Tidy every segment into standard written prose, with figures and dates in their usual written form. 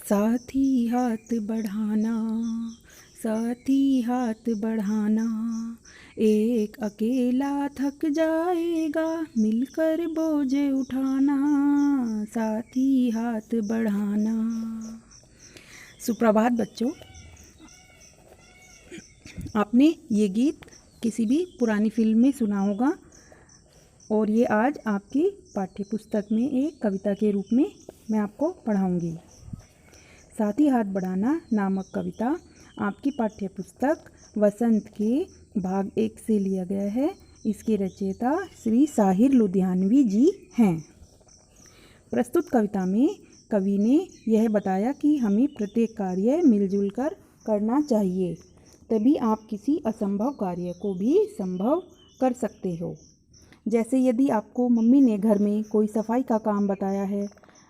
साथी हाथ बढ़ाना, साथी हाथ बढ़ाना, एक अकेला थक जाएगा मिलकर बोझ उठाना, साथी हाथ बढ़ाना। सुप्रभात बच्चों, आपने ये गीत किसी भी पुरानी फिल्म में सुना होगा और ये आज आपकी पाठ्य पुस्तक में एक कविता के रूप में मैं आपको पढ़ाऊंगी। साथी हाथ बढ़ाना नामक कविता आपकी पाठ्य पुस्तक वसंत के भाग 1 से लिया गया है। इसके रचयिता श्री साहिर लुधियानवी जी हैं। प्रस्तुत कविता में कवि ने यह बताया कि हमें प्रत्येक कार्य मिलजुल कर करना चाहिए, तभी आप किसी असंभव कार्य को भी संभव कर सकते हो। जैसे यदि आपको मम्मी ने घर में कोई सफाई का काम बताया है,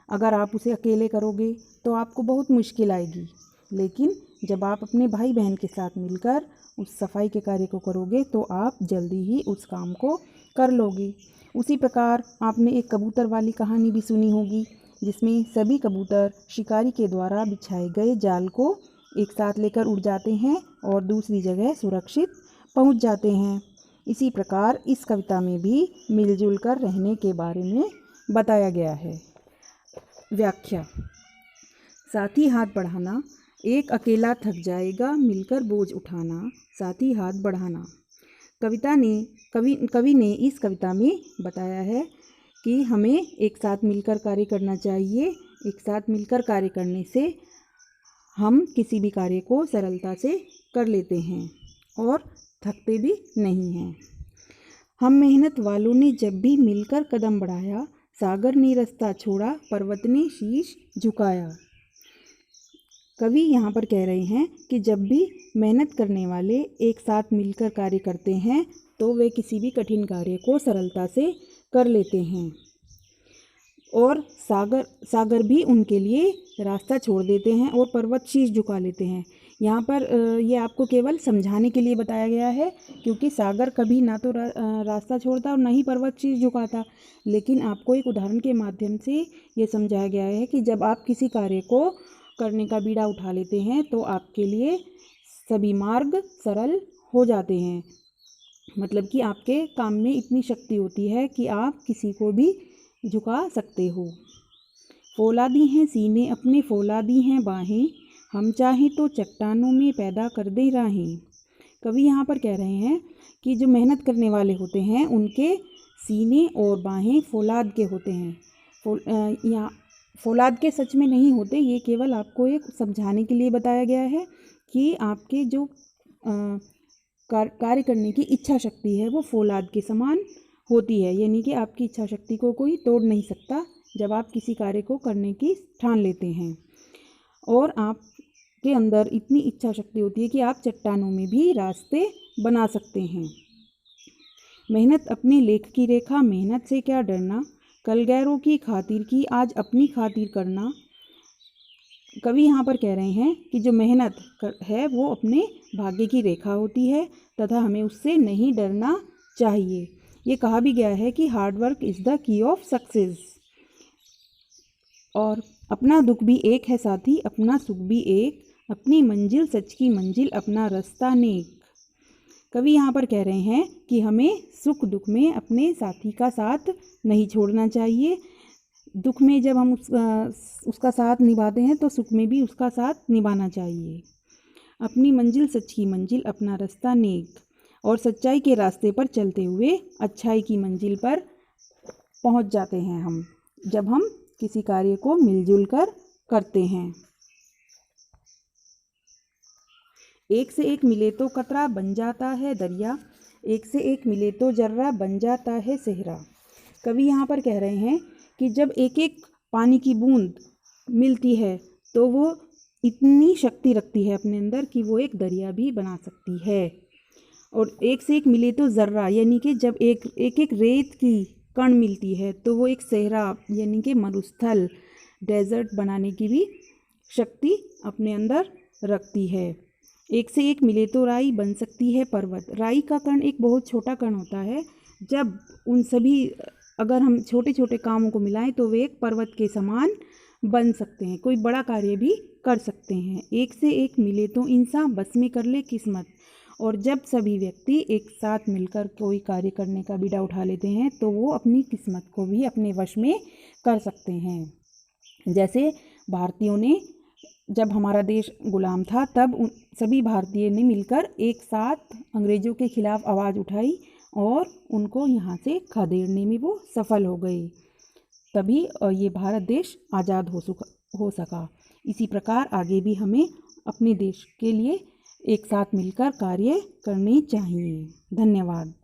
अगर आप उसे अकेले करोगे तो आपको बहुत मुश्किल आएगी, लेकिन जब आप अपने भाई बहन के साथ मिलकर उस सफाई के कार्य को करोगे तो आप जल्दी ही उस काम को कर लोगे। उसी प्रकार आपने एक कबूतर वाली कहानी भी सुनी होगी, जिसमें सभी कबूतर शिकारी के द्वारा बिछाए गए जाल को एक साथ लेकर उड़ जाते हैं और दूसरी जगह सुरक्षित पहुंच जाते हैं। इसी प्रकार इस कविता में भी मिलजुल कर रहने के बारे में बताया गया है। व्याख्या। साथी हाथ बढ़ाना, एक अकेला थक जाएगा मिलकर बोझ उठाना, साथी हाथ बढ़ाना। कवि ने इस कविता में बताया है कि हमें एक साथ मिलकर कार्य करना चाहिए। एक साथ मिलकर कार्य करने से हम किसी भी कार्य को सरलता से कर लेते हैं और थकते भी नहीं हैं। हम मेहनत वालों ने जब भी मिलकर कदम बढ़ाया, सागर ने रास्ता छोड़ा, पर्वत ने शीश झुकाया। कवि यहाँ पर कह रहे हैं कि जब भी मेहनत करने वाले एक साथ मिलकर कार्य करते हैं तो वे किसी भी कठिन कार्य को सरलता से कर लेते हैं और सागर भी उनके लिए रास्ता छोड़ देते हैं और पर्वत शीश झुका लेते हैं। यहाँ पर ये आपको केवल समझाने के लिए बताया गया है, क्योंकि सागर कभी ना तो रास्ता छोड़ता और ना ही पर्वत शीश झुकाता। लेकिन आपको एक उदाहरण के माध्यम से ये समझाया गया है कि जब आप किसी कार्य को करने का बीड़ा उठा लेते हैं तो आपके लिए सभी मार्ग सरल हो जाते हैं। मतलब कि आपके काम में इतनी शक्ति होती है कि आप किसी को भी झुका सकते हो। फौलादी हैं सीने अपने, फौलादी हैं बाहें, हम चाहें तो चट्टानों में पैदा कर दे राहें। कवि यहाँ पर कह रहे हैं कि जो मेहनत करने वाले होते हैं उनके सीने और बाहें फौलाद के होते हैं। यहाँ फौलाद के सच में नहीं होते, ये केवल आपको एक समझाने के लिए बताया गया है कि आपके जो कार्य करने की इच्छा शक्ति है वो फौलाद के समान होती है। यानी कि आपकी इच्छा शक्ति को कोई तोड़ नहीं सकता जब आप किसी कार्य को करने की ठान लेते हैं। और आपके अंदर इतनी इच्छा शक्ति होती है कि आप चट्टानों में भी रास्ते बना सकते हैं। मेहनत अपने लेख की रेखा, मेहनत से क्या डरना, कल गैरों की खातिर की आज अपनी खातिर करना। कवि यहाँ पर कह रहे हैं कि जो मेहनत है वो अपने भाग्य की रेखा होती है तथा हमें उससे नहीं डरना चाहिए। ये कहा भी गया है कि hard work is the key of success. और अपना दुख भी एक है साथी, अपना सुख भी एक, अपनी मंजिल सच की मंजिल, अपना रास्ता नेक। कवि यहाँ पर कह रहे हैं कि हमें सुख दुख में अपने साथी का साथ नहीं छोड़ना चाहिए। दुख में जब हम उसका साथ निभाते हैं तो सुख में भी उसका साथ निभाना चाहिए। अपनी मंजिल सच की मंजिल, अपना रास्ता नेक। और सच्चाई के रास्ते पर चलते हुए अच्छाई की मंजिल पर पहुंच जाते हैं हम, जब हम किसी कार्य को मिलजुल कर करते हैं। एक से एक मिले तो कतरा बन जाता है दरिया, एक से एक मिले तो जर्रा बन जाता है सेहरा। कवि यहाँ पर कह रहे हैं कि जब एक एक पानी की बूंद मिलती है तो वो इतनी शक्ति रखती है अपने अंदर कि वो एक दरिया भी बना सकती है। और एक से एक मिले तो ज़र्रा, यानी कि जब एक एक रेत की कण मिलती है तो वो एक सहरा यानी कि मरुस्थल डेजर्ट बनाने की भी शक्ति अपने अंदर रखती है। एक से एक मिले तो राई बन सकती है पर्वत। राई का कण एक बहुत छोटा कण होता है, जब उन सभी अगर हम छोटे छोटे कामों को मिलाएं तो वे एक पर्वत के समान बन सकते हैं, कोई बड़ा कार्य भी कर सकते हैं। एक से एक मिले तो इंसान, बस में कर ले किस्मत। और जब सभी व्यक्ति एक साथ मिलकर कोई कार्य करने का बीड़ा उठा लेते हैं तो वो अपनी किस्मत को भी अपने वश में कर सकते हैं। जैसे भारतीयों ने, जब हमारा देश गुलाम था, तब सभी भारतीय ने मिलकर एक साथ अंग्रेज़ों के खिलाफ आवाज़ उठाई और उनको यहाँ से खदेड़ने में वो सफल हो गए। तभी ये भारत देश आज़ाद हो सका। इसी प्रकार आगे भी हमें अपने देश के लिए एक साथ मिलकर कार्य करने चाहिए। धन्यवाद।